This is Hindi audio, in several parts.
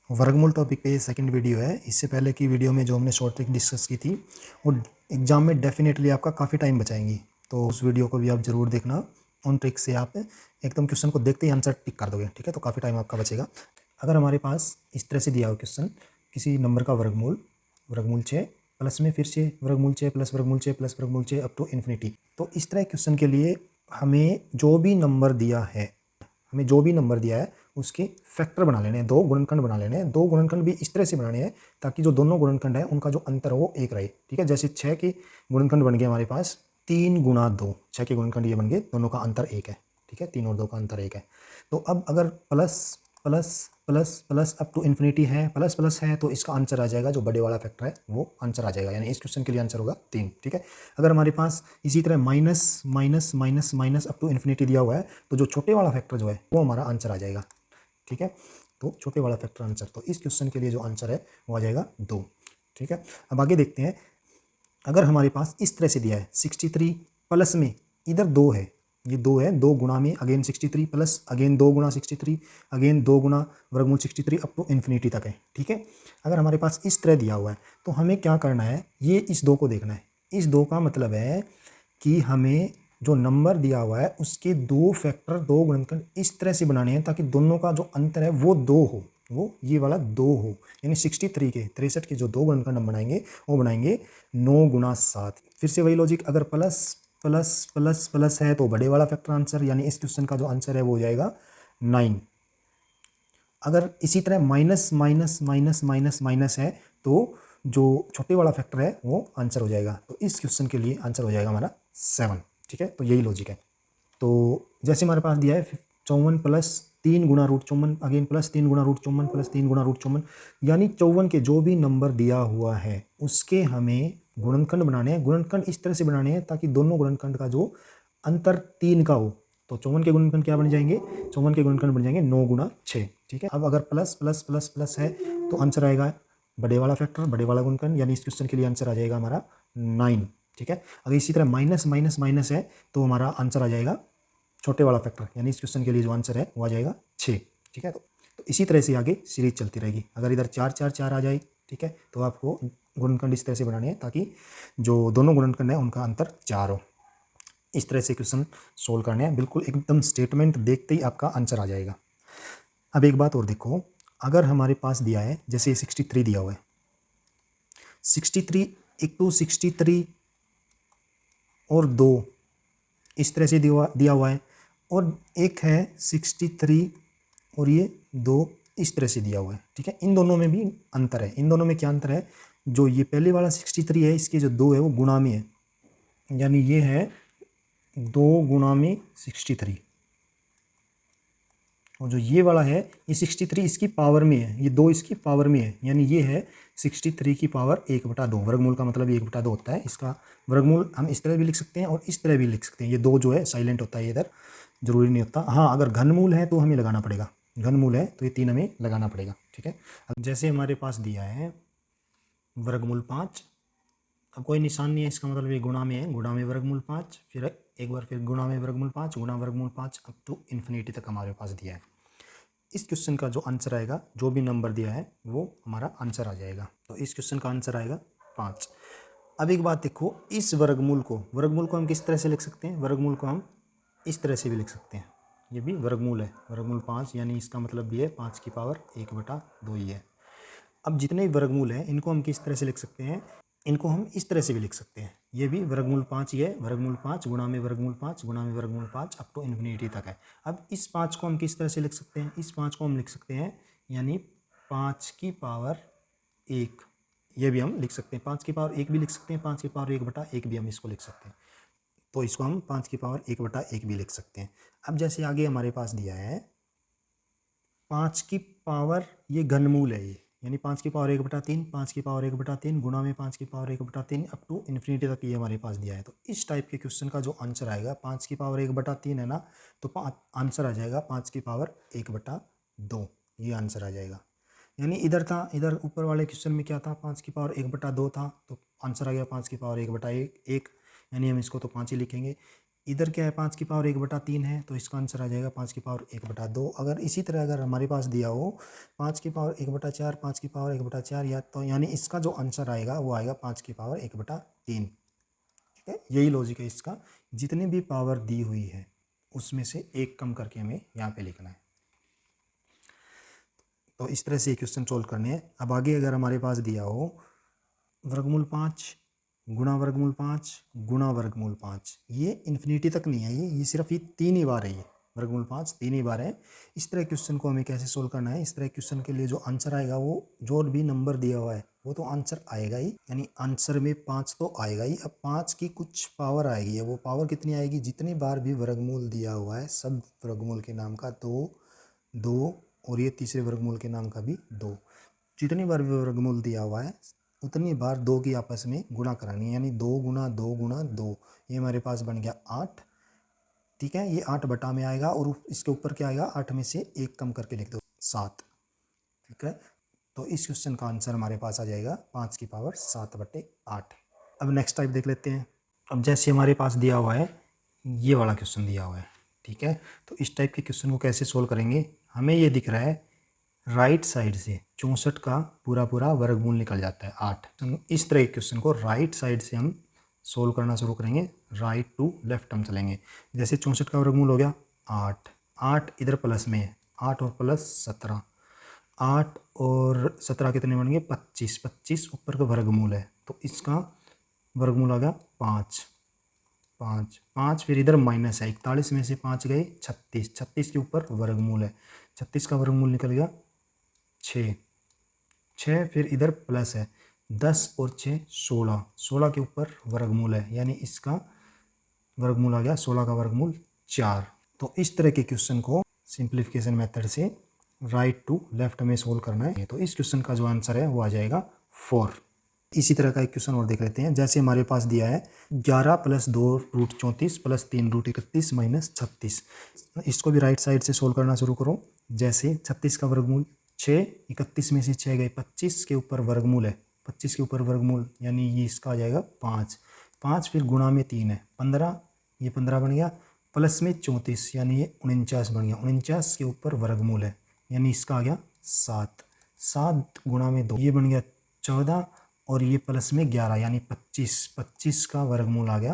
वर्गमूल टॉपिक पे ये सेकंड वीडियो है। इससे पहले की वीडियो में जो हमने शॉर्ट ट्रिक डिस्कस की थी वो एग्ज़ाम में डेफिनेटली आपका काफ़ी टाइम बचाएंगी, तो उस वीडियो को भी आप ज़रूर देखना। उन ट्रिक से आप एकदम क्वेश्चन को देखते ही आंसर टिक कर दोगे, ठीक है, तो काफ़ी टाइम आपका बचेगा। अगर हमारे पास इस तरह से दिया हो क्वेश्चन, किसी नंबर का वर्गमूल वर्गमूल 6 प्लस में फिर से वर्गमूल 6 प्लस वर्गमूल 6 प्लस वर्गमूल 6 अप टू इन्फिनिटी, तो इस तरह क्वेश्चन के लिए हमें जो भी नंबर दिया है उसके फैक्टर बना लेने हैं, दो गुणनखंड बना लेने हैं। दो गुणनखंड भी इस तरह से बनाने हैं ताकि जो दोनों गुणनखंड है उनका जो अंतर हो वो एक रहे, ठीक है। जैसे 6 के गुणनखंड बन गए हमारे पास 3 गुणा 2, 6 के गुणनखंड ये बन गए, दोनों का अंतर एक है, ठीक है, 3 और 2 का अंतर एक है। तो अब अगर plus plus plus plus up to infinity है, प्लस प्लस है, तो इसका आंसर आ जाएगा, जो बड़े वाला फैक्टर है वो आंसर आ जाएगा, यानी इस क्वेश्चन के लिए आंसर होगा 3, ठीक है। अगर हमारे पास इसी तरह minus minus minus minus up to infinity दिया हुआ है, तो जो छोटे वाला फैक्टर जो है वो हमारा आंसर आ जाएगा, ठीक है। तो छोटे वाला फैक्टर आंसर, तो इस क्वेश्चन के लिए जो आंसर है वो आ जाएगा 2, ठीक है। अब आगे देखते हैं। अगर हमारे पास इस तरह से दिया है 63 प्लस में इधर 2 है, ये 2 है, 2 गुणा में अगेन 63 प्लस अगेन 2 गुणा 63 अगेन 2 गुणा वर्गमूल 63 अप टू इन्फिनिटी तक है, ठीक है। अगर हमारे पास इस तरह दिया हुआ है तो हमें क्या करना है, ये इस 2 को देखना है। इस 2 का मतलब है कि हमें जो नंबर दिया हुआ है उसके दो फैक्टर, दो गुणनखंड इस तरह से बनाने हैं ताकि दोनों का जो अंतर है वो 2 हो, वो ये वाला 2 हो। यानी 63 के जो दो गुणनखंड हम बनाएंगे वो बनाएंगे 9 गुणा 7। फिर से वही लॉजिक, अगर प्लस प्लस प्लस प्लस है तो बड़े वाला फैक्टर आंसर, यानी इस क्वेश्चन का जो आंसर है वो हो जाएगा 9। अगर इसी तरह minus minus minus minus minus है तो जो छोटे वाला फैक्टर है वो आंसर हो जाएगा, तो इस क्वेश्चन के लिए आंसर हो जाएगा हमारा 7, ठीक है। तो यही लॉजिक है। तो जैसे हमारे पास दिया है 54 प्लस 3 गुणा रूट 54 अगेन प्लस 3 गुणा रूट 54 प्लस 3 गुणा रूट 54, यानी 54 के जो भी नंबर दिया हुआ है उसके हमें गुणनखंड बनाने हैं। गुणनखंड इस तरह से बनाने हैं ताकि दोनों गुणनखंड का जो अंतर 3 का हो। तो 54 के गुणनखंड क्या बन जाएंगे, 54 के गुणनखंड बन जाएंगे 9 गुणा 6, ठीक है। अब अगर प्लस प्लस प्लस प्लस है तो आंसर आएगा बड़े वाला फैक्टर, बड़े वाला गुणनखंड, यानी इस क्वेश्चन के लिए आंसर आ जाएगा हमारा 9, ठीक है। अगर इसी तरह माइनस माइनस माइनस है तो हमारा आंसर आ जाएगा छोटे वाला फैक्टर, यानी इस क्वेश्चन के लिए जो आंसर है वो आ जाएगा 6, ठीक है। तो इसी तरह से आगे सीरीज चलती रहेगी। अगर इधर 4 4 4 आ जाए, ठीक है, तो आपको गुणनखंड इस तरह से बनाने हैं ताकि जो दोनों गुणनखंड है उनका अंतर 4 हो। इस तरह से क्वेश्चन सोल्व करने हैं, बिल्कुल एकदम स्टेटमेंट देखते ही आपका आंसर आ जाएगा। अब एक बात और देखो, अगर हमारे पास दिया है जैसे 63 दिया हुआ है, 63 एक टू 63 और 2 इस तरह से दिया हुआ है, और एक है 63 और ये 2 इस तरह से दिया हुआ है, ठीक है। इन दोनों में भी अंतर है। इन दोनों में क्या अंतर है, जो ये पहले वाला 63 है इसके जो 2 है वो गुणा में है, यानी ये है 2 गुणा में 63, और जो ये वाला है ये 63 इसकी पावर में है, ये 2 इसकी पावर में है, यानी ये है 63 की पावर 1/2। वर्गमूल का मतलब 1/2 होता है। इसका वर्गमूल हम इस तरह भी लिख सकते हैं और इस तरह भी लिख सकते हैं। ये 2 जो है साइलेंट होता है, इधर जरूरी नहीं होता। हाँ, अगर घनमूल है तो हमें लगाना पड़ेगा, घनमूल है तो ये 3 हमें लगाना पड़ेगा, ठीक है। अब जैसे हमारे पास दिया है वर्गमूल 5, अब कोई निशान नहीं है, इसका मतलब ये गुणा में है, गुणा में वर्गमूल 5, फिर एक बार फिर गुणा में वर्गमूल 5 गुणा वर्गमूल 5 अप टू इन्फिनिटी तक हमारे पास दिया है। इस क्वेश्चन का जो आंसर आएगा, जो भी नंबर दिया है वो हमारा आंसर आ जाएगा। तो इस क्वेश्चन का आंसर आएगा 5। अब एक बात देखो, इस वर्गमूल को हम किस तरह से लिख सकते हैं, वर्गमूल को हम इस तरह से भी लिख सकते हैं। ये भी वर्गमूल है, वर्गमूल 5, यानी इसका मतलब भी है 5 की पावर 1/2 ही है। अब जितने भी वर्गमूल हैं इनको हम किस तरह से लिख सकते हैं, इनको हम इस तरह से भी लिख सकते हैं। ये भी वर्गमूल 5 ही है, वर्गमूल 5 गुणा में वर्गमूल 5 गुणा में वर्गमूल 5 अप टू इन्फिनिटी तक है। अब इस 5 को हम किस तरह से लिख सकते हैं, इस 5 को हम लिख सकते हैं यानी 5 की पावर 1, ये भी हम लिख सकते हैं। 5 की पावर 1 भी लिख सकते हैं, 5 की पावर 1/1 भी हम इसको लिख सकते हैं। तो इसको हम 5 की पावर 1/1 भी लिख सकते हैं। अब जैसे आगे हमारे पास दिया है 5 की पावर, ये घनमूल है ये, यानी 5 की पावर 1/3, 5 की पावर 1/3 गुणा में 5 की पावर 1/3 अप टू इन्फिनिटी तक ये हमारे पास दिया है। तो इस टाइप के क्वेश्चन का जो आंसर आएगा 5 की पावर 1/3 है ना, तो आंसर आ जाएगा 5 की पावर 1/2, ये आंसर आ जाएगा। यानी इधर था, इधर ऊपर वाले क्वेश्चन में क्या था, 5 की पावर 1/2 था, तो आंसर आ गया 5 की पावर 1/1, यानी हम इसको तो 5 ही लिखेंगे। इधर क्या है 5⁻1/3 है, तो इसका आंसर आ जाएगा 5⁻1/2। अगर इसी तरह अगर हमारे पास दिया हो 5⁻1/4, 5⁻1/4 या तो यानी इसका जो आंसर आएगा वो आएगा 5⁻1/3। ठीक है, यही लॉजिक है इसका। जितनी भी पावर दी हुई है उसमें से एक कम करके हमें यहाँ पे लिखना है। तो इस तरह से क्वेश्चन सोल्व करने हैं। अब आगे अगर हमारे पास दिया हो वर्गमूल 5 गुणा वर्गमूल 5 गुणा वर्गमूल 5, ये इन्फिनिटी तक नहीं है, ये सिर्फ ये 3 ही बार है, ये वर्गमूल 5 3 ही बार है। इस तरह क्वेश्चन को हमें कैसे सोल्व करना है? इस तरह क्वेश्चन के लिए जो आंसर आएगा वो जो भी नंबर दिया हुआ है वो तो आंसर आएगा ही, यानी आंसर में 5 तो आएगा ही। अब 5 की कुछ पावर आएगी है, वो पावर कितनी आएगी? जितनी बार भी वर्गमूल दिया हुआ है सब वर्गमूल के नाम का 2 2 और ये तीसरे वर्गमूल के नाम का भी 2, जितनी बार भी वर्गमूल दिया हुआ है उतनी बार 2 की आपस में गुणा करानी है, यानी 2 गुणा 2 गुणा 2, ये हमारे पास बन गया 8। ठीक है, ये 8 बटा में आएगा और इसके ऊपर क्या आएगा? 8 में से 1 कम करके लिख दो 7। ठीक है, तो इस क्वेश्चन का आंसर हमारे पास आ जाएगा 5⁻7/8। अब नेक्स्ट टाइप देख लेते हैं। अब जैसे हमारे पास दिया हुआ है ये वाला क्वेश्चन दिया हुआ है, ठीक है, तो इस टाइप के क्वेश्चन को कैसे सोल्व करेंगे? हमें ये दिख रहा है राइट साइड से 64 का पूरा पूरा वर्गमूल निकल जाता है 8। तो इस तरह के क्वेश्चन को राइट साइड से हम सोल्व करना शुरू करेंगे, राइट टू लेफ्ट हम चलेंगे। जैसे 64 का वर्गमूल हो गया 8, 8 इधर प्लस में है, 8 और प्लस 17, 8 और 17 कितने बन गए? 25, 25 ऊपर का वर्गमूल है तो इसका वर्गमूल आ गया 5, 5 5, फिर इधर माइनस है 41 में से 5 गए 36, 36 के ऊपर वर्गमूल है, 36 का वर्गमूल निकल गया 6, 6 फिर इधर प्लस है 10 और 6 16, 16 के ऊपर वर्गमूल है, यानी इसका वर्गमूल आ गया 16 का वर्गमूल 4। तो इस तरह के क्वेश्चन को सिंप्लीफिकेशन मेथड से राइट टू लेफ्ट में सोल्व करना है। तो इस क्वेश्चन का जो आंसर है वो आ जाएगा 4। इसी तरह का एक क्वेश्चन और देख लेते हैं। जैसे हमारे पास दिया है 11 + 2√34 + 3√31 - 36, इसको भी राइट साइड से सोल्व करना शुरू करो। जैसे 36 का वर्गमूल 6, 31 में से 6 गए 25 के ऊपर वर्गमूल है, 25 के ऊपर वर्गमूल यानी ये इसका आ जाएगा 5, 5 फिर गुणा में 3 है 15, ये 15 बन गया, प्लस में 34 यानी ये 49 बन गया, 49 के ऊपर वर्गमूल है यानी इसका आ गया 7, 7 गुणा में 2 ये बन गया 14 और ये प्लस में 11 यानी 25, 25 का वर्गमूल आ गया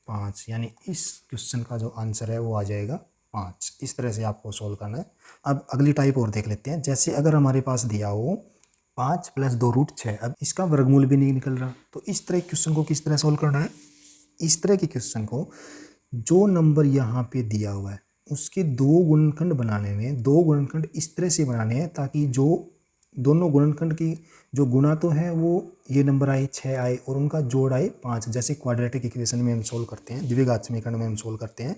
5, यानी इस क्वेश्चन का जो आंसर है वो आ जाएगा 5। इस तरह से आपको सोल्व करना है। अब अगली टाइप और देख लेते हैं। जैसे अगर हमारे पास दिया हो 5 + 2√6, अब इसका वर्गमूल भी नहीं निकल रहा, तो इस तरह के क्वेश्चन को किस तरह सोल्व करना है? इस तरह के क्वेश्चन को जो नंबर यहाँ पे दिया हुआ है उसके 2 गुणनखंड बनाने में, 2 गुणनखंड इस तरह से बनाने हैं ताकि जो दोनों गुणनखंड की जो गुणा तो है वो ये नंबर आए 6 आए और उनका जोड़ आए 5। जैसे क्वाड्रेटिक इक्वेशन में हम सोल्व करते हैं, द्विघात समीकरण में हम सोल्व करते हैं,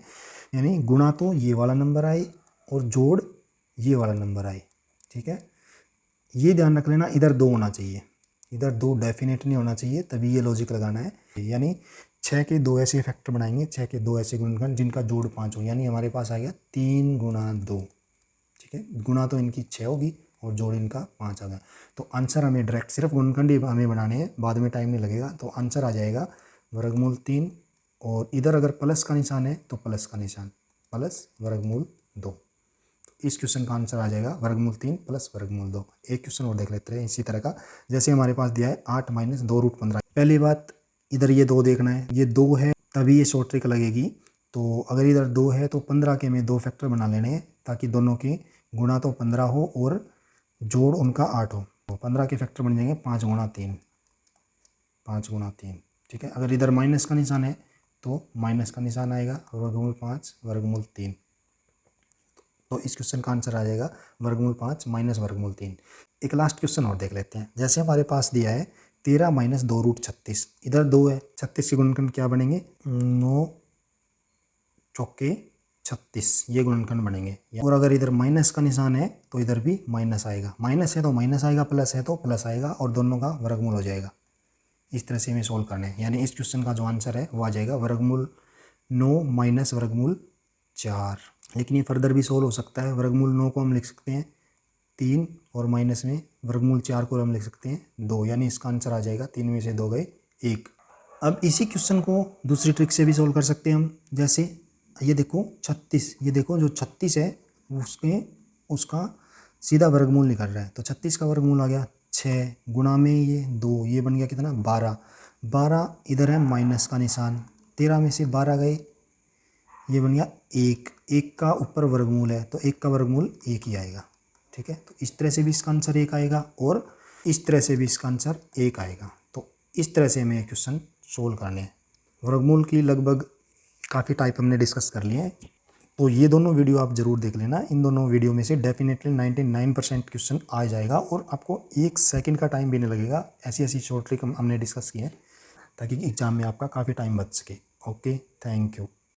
यानी गुणा तो ये वाला नंबर आए और जोड़ ये वाला नंबर आए। ठीक है, ये ध्यान रख लेना, इधर 2 होना चाहिए, इधर 2 डेफिनेट नहीं होना चाहिए, तभी ये लॉजिक लगाना है। यानी 6 के 2 ऐसे फैक्टर बनाएंगे, 6 के 2 ऐसे गुणनखंड जिनका जोड़ 5 हो, यानी हमारे पास आ गया 3 गुणा 2। ठीक है, गुणा तो इनकी 6 होगी और जोड़ इनका 5 आ गया। तो आंसर हमें डायरेक्ट सिर्फ गुणनखंड ही हमें बनाने हैं, बाद में टाइम नहीं लगेगा। तो आंसर आ जाएगा वर्गमूल 3 और इधर अगर प्लस का निशान है तो प्लस का निशान, प्लस वर्गमूल 2। इस क्वेश्चन का आंसर आ जाएगा वर्गमूल 3 + वर्गमूल 2। एक क्वेश्चन और देख लेते हैं इसी तरह का। जैसे हमारे पास दिया है 8 - 2√15। पहली बात इधर ये 2 देखना है, ये 2 है तभी ये शॉर्ट ट्रिक लगेगी। तो अगर इधर 2 है तो 15 के में 2 फैक्टर बना लेने हैं ताकि दोनों की गुणा तो 15 हो और जोड़ उनका 8 हो। तो 15 के फैक्टर बन जाएंगे 5 × 3, 5 × 3। ठीक है, अगर इधर माइनस का निशान है तो माइनस का निशान आएगा, वर्गमूल 5 वर्गमूल 3। तो इस क्वेश्चन का आंसर आ जाएगा वर्गमूल 5 - वर्गमूल 3। एक लास्ट क्वेश्चन और देख लेते हैं। जैसे हमारे पास दिया है 13 - 2√36, इधर 2 है, 36 के गुणनखंड क्या बनेंगे? 9 चौके 36, ये गुणनखंड बनेंगे। और अगर इधर माइनस का निशान है तो इधर भी माइनस आएगा, माइनस है तो माइनस आएगा, प्लस है तो प्लस आएगा और दोनों का वर्गमूल हो जाएगा। इस तरह से हमें सोल्व करना है, यानी इस क्वेश्चन का जो आंसर है वो आ जाएगा वर्गमूल 9 - वर्गमूल 4। लेकिन ये फर्दर भी सोल्व हो सकता है। वर्गमूल 9 को हम लिख सकते हैं 3 और माइनस में वर्गमूल 4 को हम लिख सकते हैं 2, यानी इसका आंसर आ जाएगा 3 में से 2 गए 1। अब इसी क्वेश्चन को दूसरी ट्रिक से भी सोल्व कर सकते हैं हम। जैसे ये देखो 36, ये देखो जो 36 है उसका सीधा वर्गमूल निकल रहा है। तो 36 का वर्गमूल आ गया 6 गुणा में ये 2, ये बन गया कितना 12। 12 इधर है माइनस का निशान, 13 में से 12 गए, ये बन गया 1। 1 का ऊपर वर्गमूल है तो 1 का वर्गमूल 1 ही आएगा। ठीक है, तो इस तरह से भी इसका आंसर 1 आएगा और इस तरह से भी इसका आंसर 1 आएगा। तो इस तरह से हमें क्वेश्चन सोल्व करने हैं। वर्गमूल की लगभग काफ़ी टाइप हमने डिस्कस कर लिए हैं, तो ये दोनों वीडियो आप ज़रूर देख लेना। इन दोनों वीडियो में से डेफिनेटली 99% क्वेश्चन आ जाएगा और आपको 1 सेकंड का टाइम भी नहीं लगेगा। ऐसी ऐसी शॉर्ट ट्रिक हमने डिस्कस की है ताकि एग्ज़ाम में आपका काफ़ी टाइम बच सके। Okay, thank you.